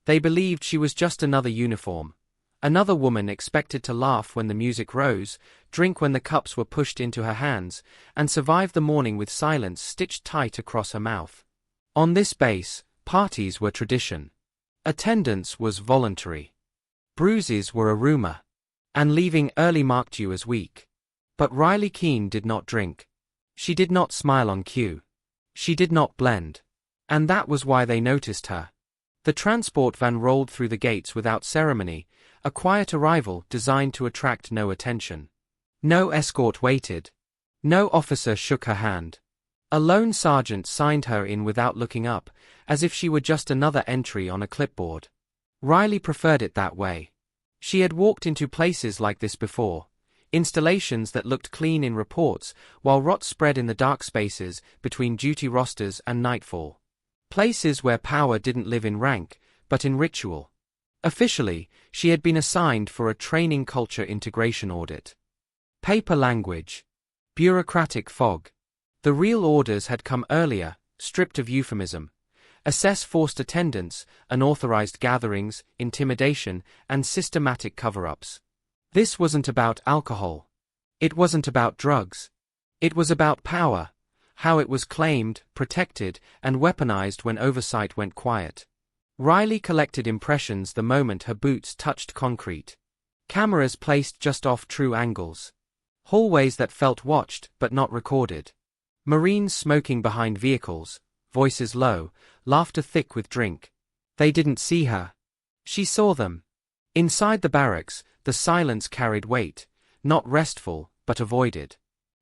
They believed she was just another uniform. Another woman expected to laugh when the music rose, drink when the cups were pushed into her hands, and survive the morning with silence stitched tight across her mouth. On this base, parties were tradition. Attendance was voluntary. Bruises were a rumor. And leaving early marked you as weak. But Riley Keane did not drink. She did not smile on cue. She did not blend. And that was why they noticed her. The transport van rolled through the gates without ceremony, a quiet arrival designed to attract no attention. No escort waited. No officer shook her hand. A lone sergeant signed her in without looking up, as if she were just another entry on a clipboard. Riley preferred it that way. She had walked into places like this before, installations that looked clean in reports while rot spread in the dark spaces between duty rosters and nightfall. Places where power didn't live in rank, but in ritual. Officially, she had been assigned for a training culture integration audit. Paper language. Bureaucratic fog. The real orders had come earlier, stripped of euphemism. Assess forced attendance, unauthorized gatherings, intimidation, and systematic cover-ups. This wasn't about alcohol. It wasn't about drugs. It was about power, how it was claimed, protected, and weaponized when oversight went quiet. Riley collected impressions the moment her boots touched concrete. Cameras placed just off true angles. Hallways that felt watched but not recorded. Marines smoking behind vehicles, voices low, laughter thick with drink. They didn't see her. She saw them. Inside the barracks, the silence carried weight, not restful, but avoided.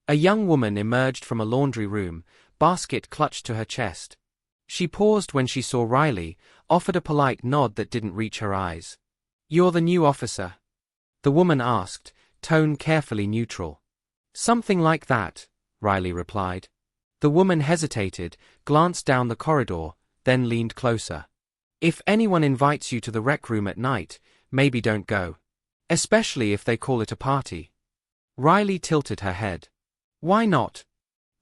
A young woman emerged from a laundry room, basket clutched to her chest. She paused when she saw Riley, offered a polite nod that didn't reach her eyes. "You're the new officer?" the woman asked, tone carefully neutral. "Something like that," Riley replied. The woman hesitated, glanced down the corridor, then leaned closer. "If anyone invites you to the rec room at night, maybe don't go. Especially if they call it a party." Riley tilted her head. "Why not?"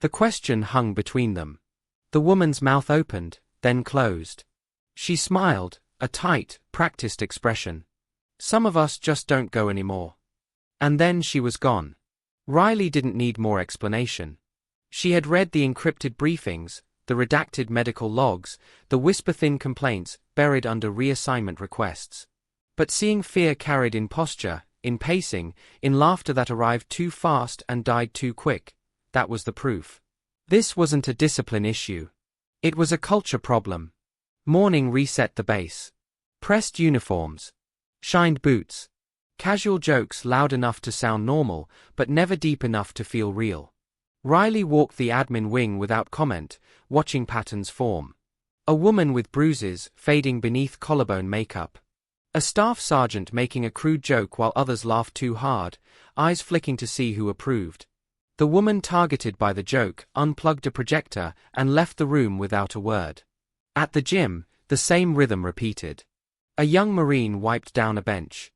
The question hung between them. The woman's mouth opened, then closed. She smiled, a tight, practiced expression. "Some of us just don't go anymore." And then she was gone. Riley didn't need more explanation. She had read the encrypted briefings, the redacted medical logs, the whisper-thin complaints buried under reassignment requests. But seeing fear carried in posture, in pacing, in laughter that arrived too fast and died too quick, that was the proof. This wasn't a discipline issue. It was a culture problem. Morning reset the base. Pressed uniforms. Shined boots. Casual jokes loud enough to sound normal, but never deep enough to feel real. Riley walked the admin wing without comment, watching patterns form. A woman with bruises fading beneath collarbone makeup. A staff sergeant making a crude joke while others laughed too hard, eyes flicking to see who approved. The woman targeted by the joke unplugged a projector and left the room without a word. At the gym, the same rhythm repeated. A young Marine wiped down a bench.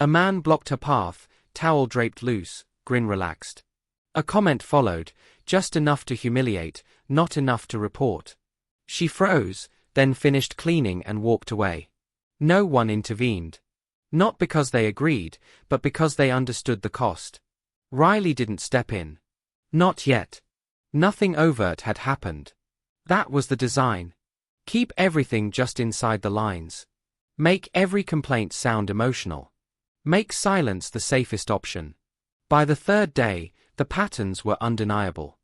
A man blocked her path, towel draped loose, grin relaxed. A comment followed, just enough to humiliate, not enough to report. She froze, then finished cleaning and walked away. No one intervened. Not because they agreed, but because they understood the cost. Riley didn't step in. Not yet. Nothing overt had happened. That was the design. Keep everything just inside the lines. Make every complaint sound emotional. Make silence the safest option. By the third day, the patterns were undeniable.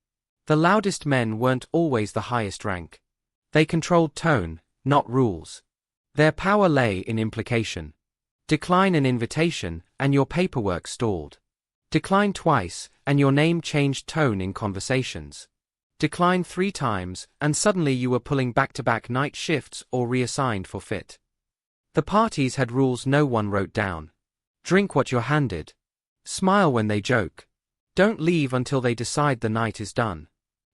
The loudest men weren't always the highest rank. They controlled tone, not rules. Their power lay in implication. Decline an invitation, and your paperwork stalled. Decline twice, and your name changed tone in conversations. Decline 3 times, and suddenly you were pulling back-to-back night shifts or reassigned for fit. The parties had rules no one wrote down. Drink what you're handed. Smile when they joke. Don't leave until they decide the night is done.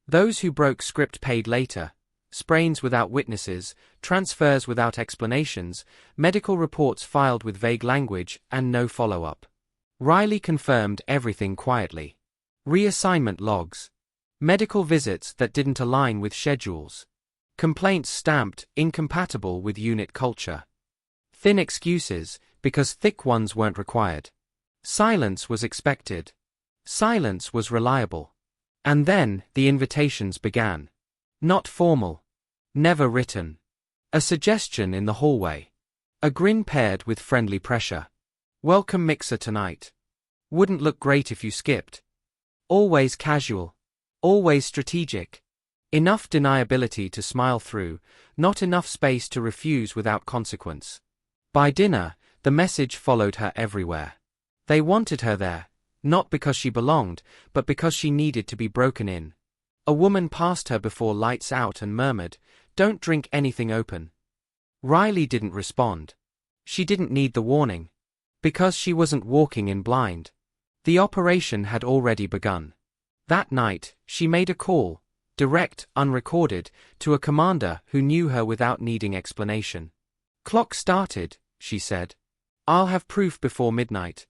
Those who broke script paid later. Sprains without witnesses, transfers without explanations, medical reports filed with vague language, and no follow-up. Riley confirmed everything quietly. Reassignment logs. Medical visits that didn't align with schedules. Complaints stamped incompatible with unit culture. Thin excuses, because thick ones weren't required. Silence was expected. Silence was reliable. And then, the invitations began. Not formal. Never written. A suggestion in the hallway. A grin paired with friendly pressure. Welcome mixer tonight. Wouldn't look great if you skipped. Always casual. Always strategic. Enough deniability to smile through, not enough space to refuse without consequence. By dinner, the message followed her everywhere. They wanted her there, not because she belonged, but because she needed to be broken in. A woman passed her before lights out and murmured, "Don't drink anything open." Riley didn't respond. She didn't need the warning. Because she wasn't walking in blind. The operation had already begun. That night, she made a call, direct, unrecorded, to a commander who knew her without needing explanation. "Clock started," she said. "I'll have proof before midnight."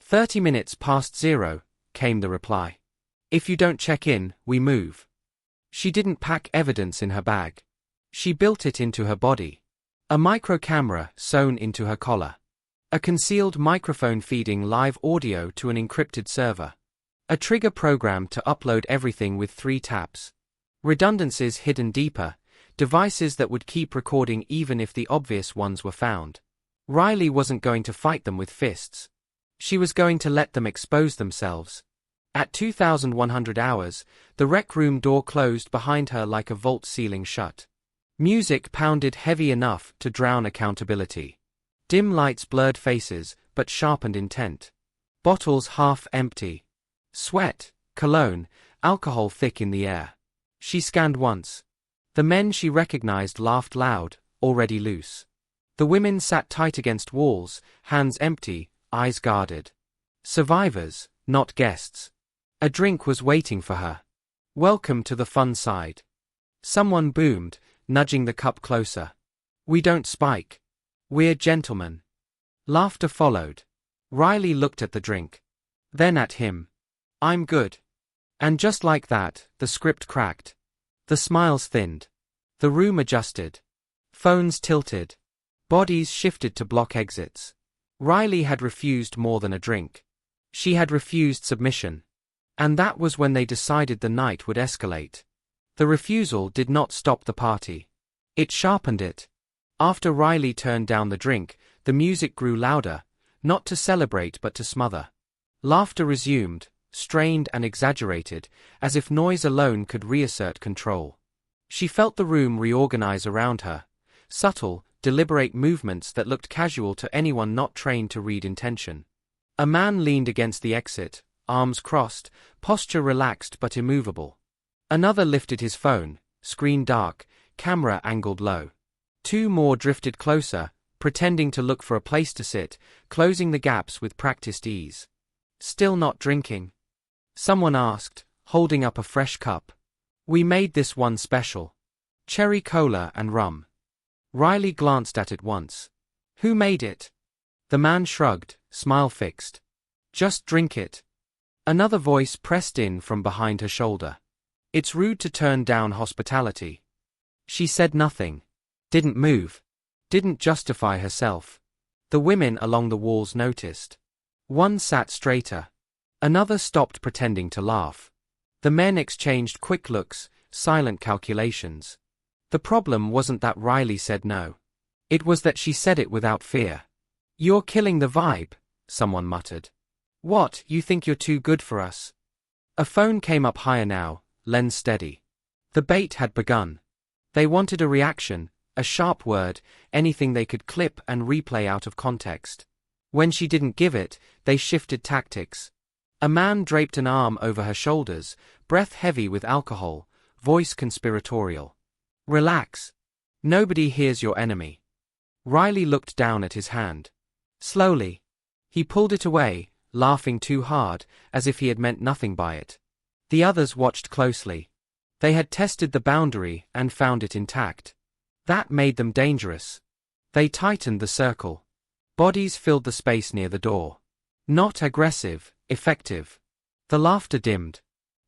30 minutes past 0, came the reply. "If you don't check in, we move." She didn't pack evidence in her bag. She built it into her body. A micro camera sewn into her collar. A concealed microphone feeding live audio to an encrypted server. A trigger program to upload everything with 3 taps. Redundancies hidden deeper, devices that would keep recording even if the obvious ones were found. Riley wasn't going to fight them with fists. She was going to let them expose themselves. At 2100 hours, the rec room door closed behind her like a vault ceiling shut. Music pounded heavy enough to drown accountability. Dim lights blurred faces, but sharpened intent. Bottles half empty. Sweat, cologne, alcohol thick in the air. She scanned once. The men she recognized laughed loud, already loose. The women sat tight against walls, hands empty, eyes guarded. Survivors, not guests. A drink was waiting for her. Welcome to the fun side. Someone boomed, nudging the cup closer. We don't spike. We're gentlemen. Laughter followed. Riley looked at the drink. Then at him. I'm good. And just like that, the script cracked. The smiles thinned. The room adjusted. Phones tilted. Bodies shifted to block exits. Riley had refused more than a drink. She had refused submission. And that was when they decided the night would escalate. The refusal did not stop the party. It sharpened it. After Riley turned down the drink, the music grew louder, not to celebrate but to smother. Laughter resumed, strained and exaggerated, as if noise alone could reassert control. She felt the room reorganize around her, subtle, deliberate movements that looked casual to anyone not trained to read intention. A man leaned against the exit, arms crossed, posture relaxed but immovable. Another lifted his phone, screen dark, camera angled low. 2 more drifted closer, pretending to look for a place to sit, closing the gaps with practiced ease. Still not drinking? Someone asked, holding up a fresh cup. We made this one special. Cherry cola and rum. Riley glanced at it once. Who made it? The man shrugged, smile fixed. Just drink it. Another voice pressed in from behind her shoulder. It's rude to turn down hospitality. She said nothing. Didn't move. Didn't justify herself. The women along the walls noticed. One sat straighter. Another stopped pretending to laugh. The men exchanged quick looks, silent calculations. The problem wasn't that Riley said no. It was that she said it without fear. You're killing the vibe, someone muttered. What, you think you're too good for us? A phone came up higher now, lens steady. The bait had begun. They wanted a reaction, a sharp word, anything they could clip and replay out of context. When she didn't give it, they shifted tactics. A man draped an arm over her shoulders, breath heavy with alcohol, voice conspiratorial. Relax. Nobody hears your enemy. Riley looked down at his hand. Slowly. He pulled it away, laughing too hard, as if he had meant nothing by it. The others watched closely. They had tested the boundary and found it intact. That made them dangerous. They tightened the circle. Bodies filled the space near the door. Not aggressive, effective. The laughter dimmed.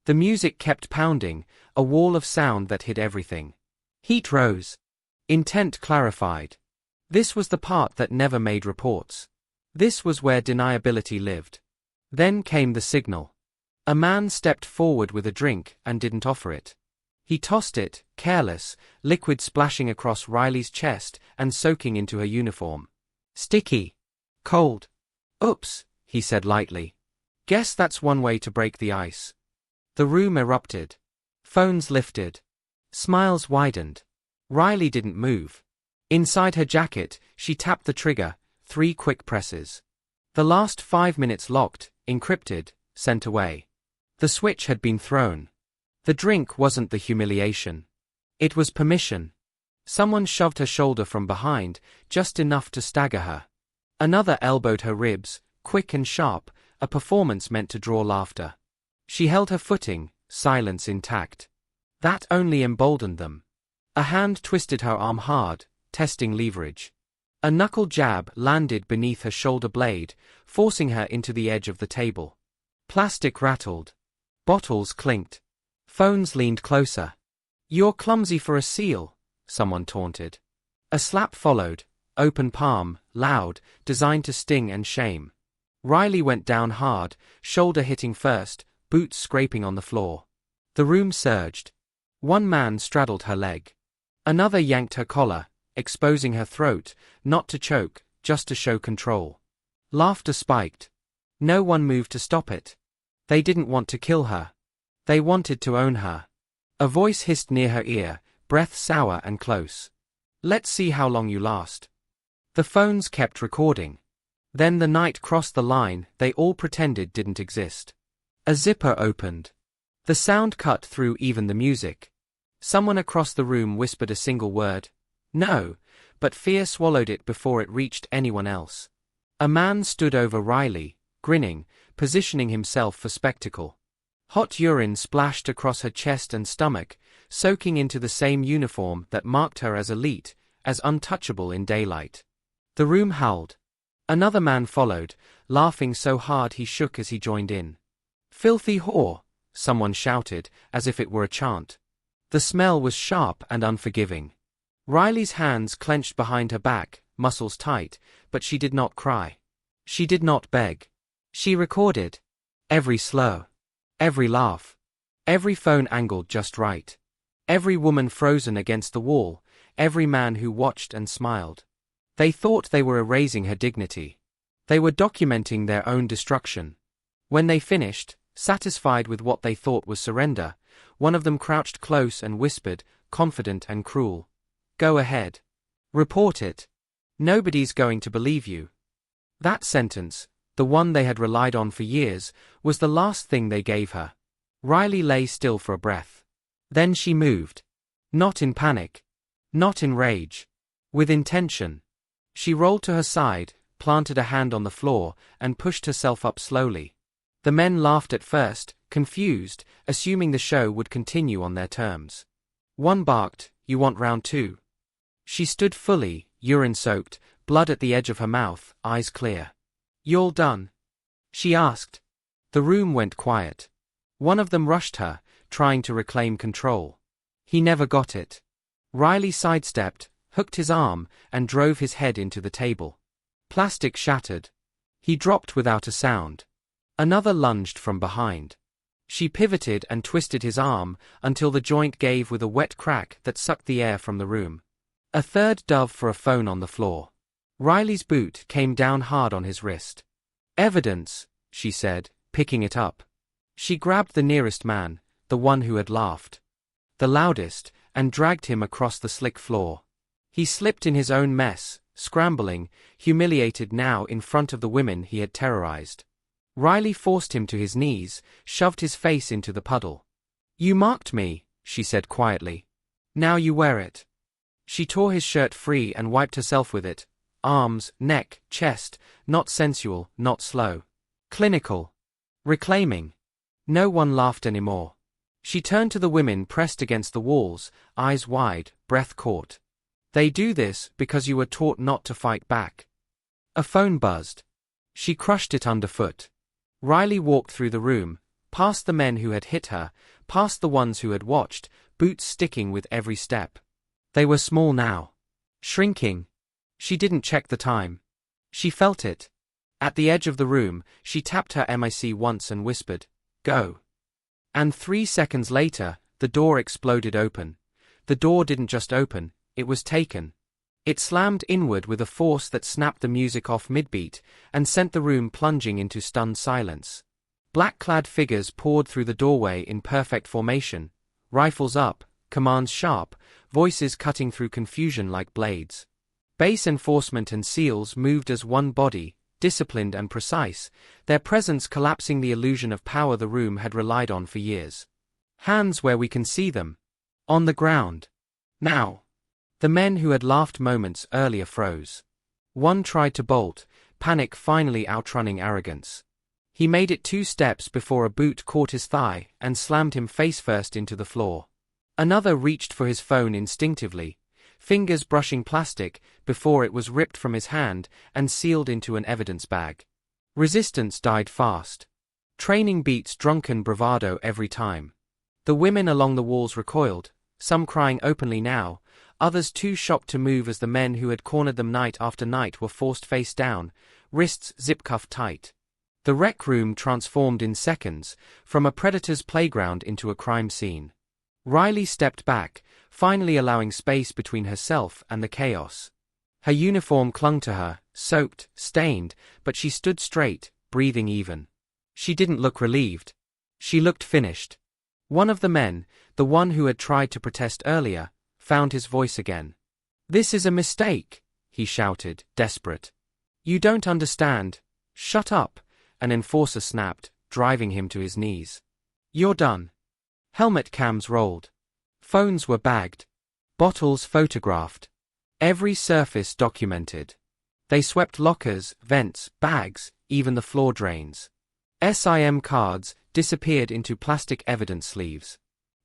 The music kept pounding, a wall of sound that hid everything. Heat rose. Intent clarified. This was the part that never made reports. This was where deniability lived. Then came the signal. A man stepped forward with a drink and didn't offer it. He tossed it, careless, liquid splashing across Riley's chest and soaking into her uniform. Sticky. Cold. Oops, he said lightly. Guess that's one way to break the ice. The room erupted. Phones lifted. Smiles widened. Riley didn't move. Inside her jacket, she tapped the trigger, 3 quick presses. The last 5 minutes locked, encrypted, sent away. The switch had been thrown. The drink wasn't the humiliation. It was permission. Someone shoved her shoulder from behind, just enough to stagger her. Another elbowed her ribs, quick and sharp, a performance meant to draw laughter. She held her footing, silence intact. That only emboldened them. A hand twisted her arm hard, testing leverage. A knuckle jab landed beneath her shoulder blade, forcing her into the edge of the table. Plastic rattled. Bottles clinked. Phones leaned closer. "You're clumsy for a SEAL," someone taunted. A slap followed, open palm, loud, designed to sting and shame. Riley went down hard, shoulder hitting first, boots scraping on the floor. The room surged. One man straddled her leg. Another yanked her collar, exposing her throat, not to choke, just to show control. Laughter spiked. No one moved to stop it. They didn't want to kill her. They wanted to own her. A voice hissed near her ear, breath sour and close. "Let's see how long you last." The phones kept recording. Then the night crossed the line they all pretended didn't exist. A zipper opened. The sound cut through even the music. Someone across the room whispered a single word. No, but fear swallowed it before it reached anyone else. A man stood over Riley, grinning, positioning himself for spectacle. Hot urine splashed across her chest and stomach, soaking into the same uniform that marked her as elite, as untouchable in daylight. The room howled. Another man followed, laughing so hard he shook as he joined in. "Filthy whore," someone shouted, as if it were a chant. The smell was sharp and unforgiving. Riley's hands clenched behind her back, muscles tight, but she did not cry. She did not beg. She recorded. Every slow. Every laugh. Every phone angled just right. Every woman frozen against the wall, every man who watched and smiled. They thought they were erasing her dignity. They were documenting their own destruction. When they finished, satisfied with what they thought was surrender, one of them crouched close and whispered, confident and cruel, "Go ahead. Report it. Nobody's going to believe you." That sentence, the one they had relied on for years, was the last thing they gave her. Riley lay still for a breath. Then she moved. Not in panic. Not in rage. With intention. She rolled to her side, planted a hand on the floor, and pushed herself up slowly. The men laughed at first, confused, assuming the show would continue on their terms. One barked, "You want round 2?" She stood fully, urine-soaked, blood at the edge of her mouth, eyes clear. "You all done?" she asked. The room went quiet. One of them rushed her, trying to reclaim control. He never got it. Riley sidestepped, hooked his arm, and drove his head into the table. Plastic shattered. He dropped without a sound. Another lunged from behind. She pivoted and twisted his arm until the joint gave with a wet crack that sucked the air from the room. A third dove for a phone on the floor. Riley's boot came down hard on his wrist. "Evidence," she said, picking it up. She grabbed the nearest man, the one who had laughed. The loudest, and dragged him across the slick floor. He slipped in his own mess, scrambling, humiliated now in front of the women he had terrorized. Riley forced him to his knees, shoved his face into the puddle. "You marked me," she said quietly. "Now you wear it." She tore his shirt free and wiped herself with it. Arms, neck, chest, not sensual, not slow. Clinical. Reclaiming. No one laughed anymore. She turned to the women pressed against the walls, eyes wide, breath caught. "They do this because you were taught not to fight back." A phone buzzed. She crushed it underfoot. Riley walked through the room, past the men who had hit her, past the ones who had watched, boots sticking with every step. They were small now. Shrinking. She didn't check the time. She felt it. At the edge of the room, she tapped her mic once and whispered, "Go." And 3 seconds later, the door exploded open. The door didn't just open, it was taken. It slammed inward with a force that snapped the music off mid-beat and sent the room plunging into stunned silence. Black-clad figures poured through the doorway in perfect formation, rifles up, commands sharp, voices cutting through confusion like blades. Base enforcement and SEALs moved as one body, disciplined and precise, their presence collapsing the illusion of power the room had relied on for years. Hands where we can see them. On the ground. Now. The men who had laughed moments earlier froze. One tried to bolt, panic finally outrunning arrogance. He made it 2 steps before a boot caught his thigh and slammed him face first into the floor. Another reached for his phone instinctively, fingers brushing plastic before it was ripped from his hand and sealed into an evidence bag. Resistance died fast. Training beats drunken bravado every time. The women along the walls recoiled, some crying openly now, others too shocked to move as the men who had cornered them night after night were forced face down, wrists zip-cuffed tight. The rec room transformed in seconds, from a predator's playground into a crime scene. Riley stepped back, finally allowing space between herself and the chaos. Her uniform clung to her, soaked, stained, but she stood straight, breathing even. She didn't look relieved. She looked finished. One of the men, the one who had tried to protest earlier, found his voice again. "This is a mistake," he shouted, desperate. "You don't understand." "Shut up," an enforcer snapped, driving him to his knees. "You're done." Helmet cams rolled. Phones were bagged. Bottles photographed. Every surface documented. They swept lockers, vents, bags, even the floor drains. SIM cards disappeared into plastic evidence sleeves.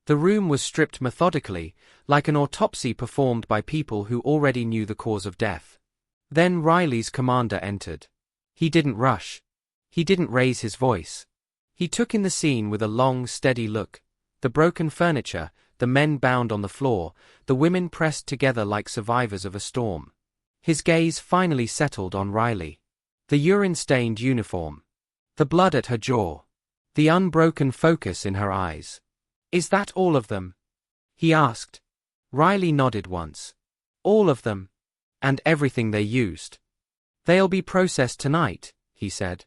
The room was stripped methodically, like an autopsy performed by people who already knew the cause of death. Then Riley's commander entered. He didn't rush. He didn't raise his voice. He took in the scene with a long, steady look. The broken furniture, the men bound on the floor, the women pressed together like survivors of a storm. His gaze finally settled on Riley. The urine-stained uniform. The blood at her jaw. The unbroken focus in her eyes. "Is that all of them?" he asked. Riley nodded once. "All of them. And everything they used." "They'll be processed tonight," he said.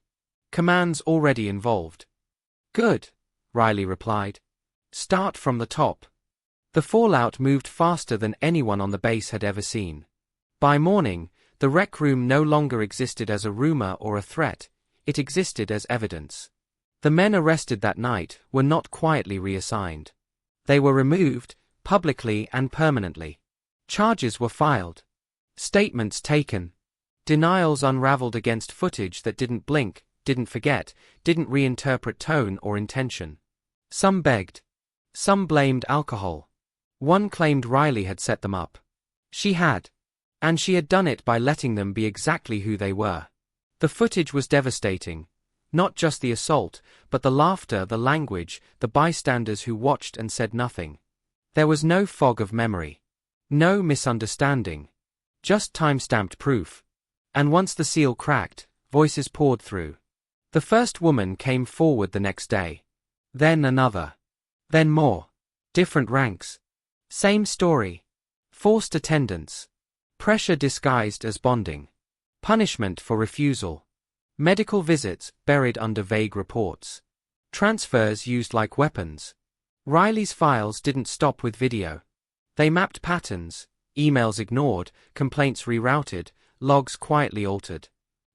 "Command's already involved." "Good," Riley replied. "Start from the top." The fallout moved faster than anyone on the base had ever seen. By morning, the rec room no longer existed as a rumor or a threat, it existed as evidence. The men arrested that night were not quietly reassigned. They were removed, publicly and permanently. Charges were filed. Statements taken. Denials unraveled against footage that didn't blink, didn't forget, didn't reinterpret tone or intention. Some begged. Some blamed alcohol. One claimed Riley had set them up. She had. And she had done it by letting them be exactly who they were. The footage was devastating. Not just the assault, but the laughter, the language, the bystanders who watched and said nothing. There was no fog of memory. No misunderstanding. Just time-stamped proof. And once the seal cracked, voices poured through. The first woman came forward the next day. Then another. Then more. Different ranks. Same story. Forced attendance. Pressure disguised as bonding. Punishment for refusal. Medical visits buried under vague reports. Transfers used like weapons. Riley's files didn't stop with video. They mapped patterns, emails ignored, complaints rerouted, logs quietly altered.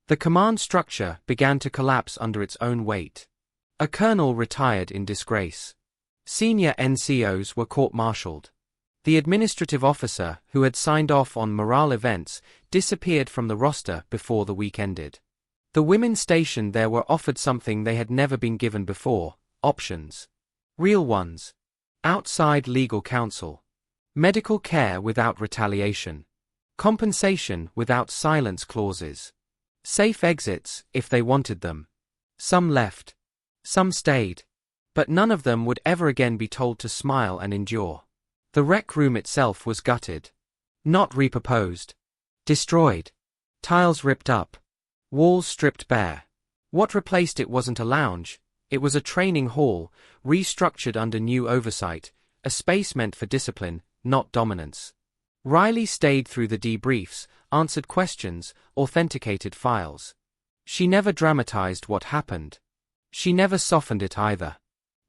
The command structure began to collapse under its own weight. A colonel retired in disgrace. Senior NCOs were court-martialed. The administrative officer, who had signed off on morale events, disappeared from the roster before the week ended. The women stationed there were offered something they had never been given before: options. Real ones. Outside legal counsel. Medical care without retaliation. Compensation without silence clauses. Safe exits, if they wanted them. Some left. Some stayed. But none of them would ever again be told to smile and endure. The rec room itself was gutted. Not repurposed. Destroyed. Tiles ripped up. Walls stripped bare. What replaced it wasn't a lounge, it was a training hall, restructured under new oversight, a space meant for discipline, not dominance. Riley stayed through the debriefs, answered questions, authenticated files. She never dramatized what happened. She never softened it either.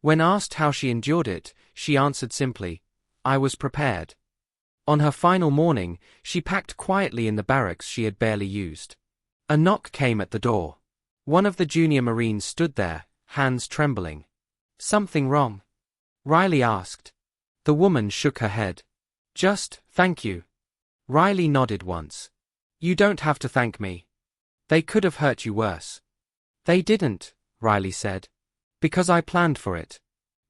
When asked how she endured it, she answered simply, "I was prepared." On her final morning, she packed quietly in the barracks she had barely used. A knock came at the door. One of the junior Marines stood there, hands trembling. "Something wrong?" Riley asked. The woman shook her head. "Just, thank you." Riley nodded once. "You don't have to thank me. They could have hurt you worse." "They didn't," Riley said. "Because I planned for it.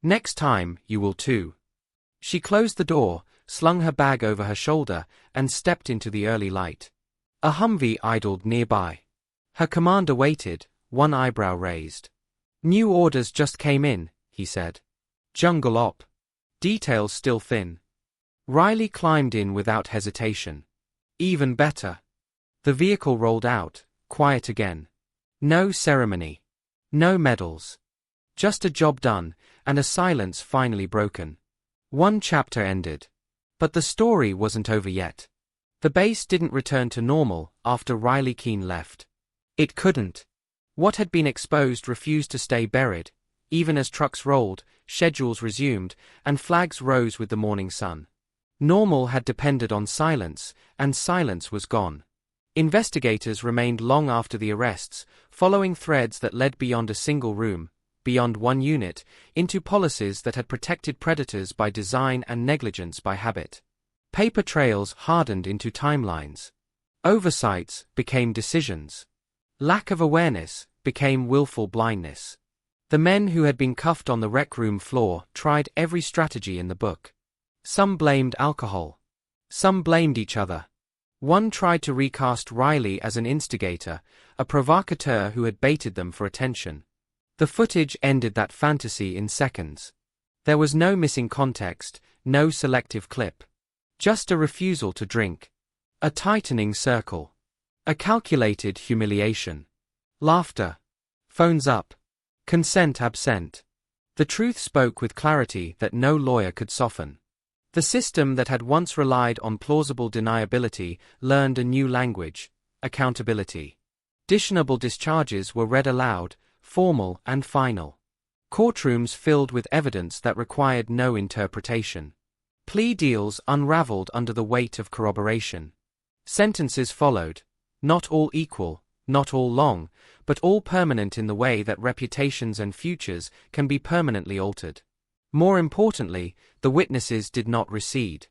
Next time, you will too." She closed the door, slung her bag over her shoulder, and stepped into the early light. A Humvee idled nearby. Her commander waited, one eyebrow raised. "New orders just came in," he said. "Jungle op. Details still thin." Riley climbed in without hesitation. Even better. The vehicle rolled out, quiet again. No ceremony. No medals. Just a job done, and a silence finally broken. One chapter ended. But the story wasn't over yet. The base didn't return to normal after Riley Keane left. It couldn't. What had been exposed refused to stay buried, even as trucks rolled, schedules resumed, and flags rose with the morning sun. Normal had depended on silence, and silence was gone. Investigators remained long after the arrests, following threads that led beyond a single room, beyond one unit, into policies that had protected predators by design and negligence by habit. Paper trails hardened into timelines. Oversights became decisions. Lack of awareness became willful blindness. The men who had been cuffed on the rec room floor tried every strategy in the book. Some blamed alcohol. Some blamed each other. One tried to recast Riley as an instigator, a provocateur who had baited them for attention. The footage ended that fantasy in seconds. There was no missing context, no selective clip. Just a refusal to drink. A tightening circle. A calculated humiliation. Laughter. Phones up. Consent absent. The truth spoke with clarity that no lawyer could soften. The system that had once relied on plausible deniability learned a new language: accountability. Dishonorable discharges were read aloud, formal and final. Courtrooms filled with evidence that required no interpretation. Plea deals unraveled under the weight of corroboration. Sentences followed, not all equal, not all long, but all permanent in the way that reputations and futures can be permanently altered. More importantly, the witnesses did not recede.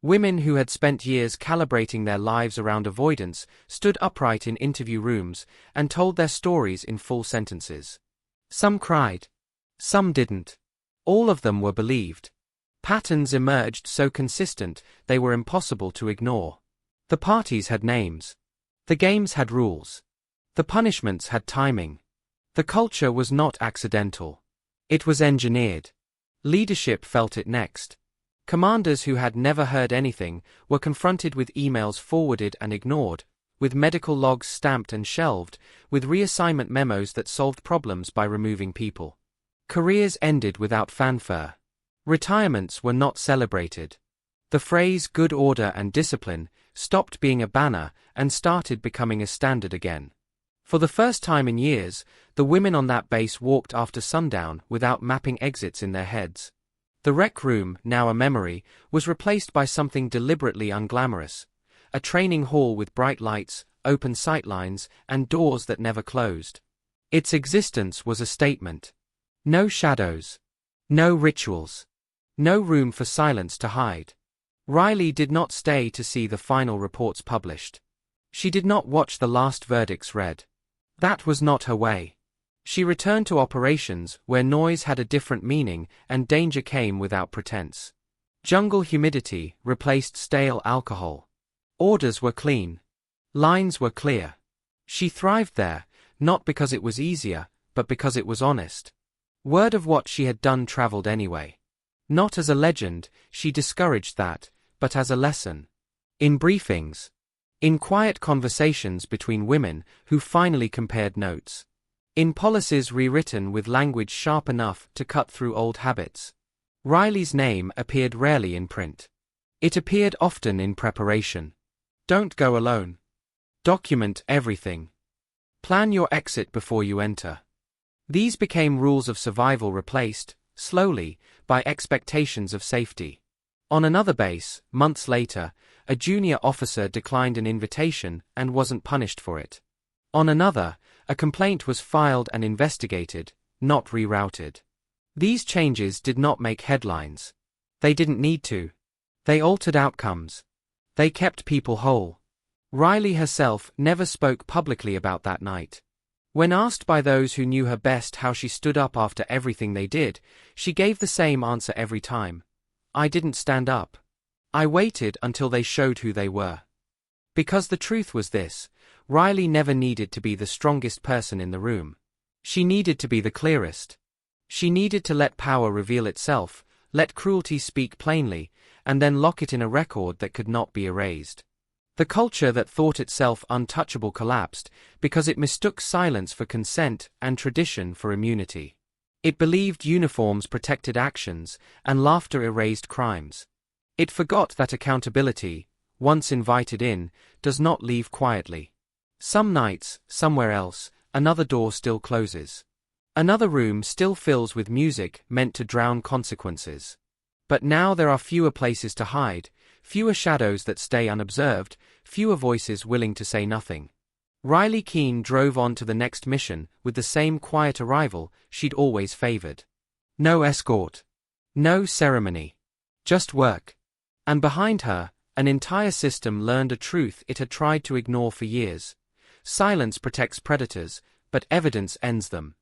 Women who had spent years calibrating their lives around avoidance stood upright in interview rooms and told their stories in full sentences. Some cried. Some didn't. All of them were believed. Patterns emerged so consistent they were impossible to ignore. The parties had names. The games had rules. The punishments had timing. The culture was not accidental. It was engineered. Leadership felt it next. Commanders who had never heard anything were confronted with emails forwarded and ignored, with medical logs stamped and shelved, with reassignment memos that solved problems by removing people. Careers ended without fanfare. Retirements were not celebrated. The phrase "good order and discipline" stopped being a banner and started becoming a standard again. For the first time in years, the women on that base walked after sundown without mapping exits in their heads. The rec room, now a memory, was replaced by something deliberately unglamorous: a training hall with bright lights, open sightlines, and doors that never closed. Its existence was a statement. No shadows. No rituals. No room for silence to hide. Riley did not stay to see the final reports published. She did not watch the last verdicts read. That was not her way. She returned to operations where noise had a different meaning and danger came without pretense. Jungle humidity replaced stale alcohol. Orders were clean. Lines were clear. She thrived there, not because it was easier, but because it was honest. Word of what she had done traveled anyway. Not as a legend, she discouraged that, but as a lesson. In briefings. In quiet conversations between women who finally compared notes. In policies rewritten with language sharp enough to cut through old habits. Riley's name appeared rarely in print. It appeared often in preparation. Don't go alone. Document everything. Plan your exit before you enter. These became rules of survival replaced, slowly, by expectations of safety. On another base, months later, a junior officer declined an invitation and wasn't punished for it. On another, a complaint was filed and investigated, not rerouted. These changes did not make headlines. They didn't need to. They altered outcomes. They kept people whole. Riley herself never spoke publicly about that night. When asked by those who knew her best how she stood up after everything they did, she gave the same answer every time. I didn't stand up. I waited until they showed who they were. Because the truth was this, Riley never needed to be the strongest person in the room. She needed to be the clearest. She needed to let power reveal itself, let cruelty speak plainly, and then lock it in a record that could not be erased. The culture that thought itself untouchable collapsed because it mistook silence for consent and tradition for immunity. It believed uniforms protected actions and laughter erased crimes. It forgot that accountability, once invited in, does not leave quietly. Some nights, somewhere else, another door still closes. Another room still fills with music meant to drown consequences. But now there are fewer places to hide, fewer shadows that stay unobserved, fewer voices willing to say nothing. Riley Keane drove on to the next mission with the same quiet arrival she'd always favored. No escort. No ceremony. Just work. And behind her, an entire system learned a truth it had tried to ignore for years. Silence protects predators, but evidence ends them.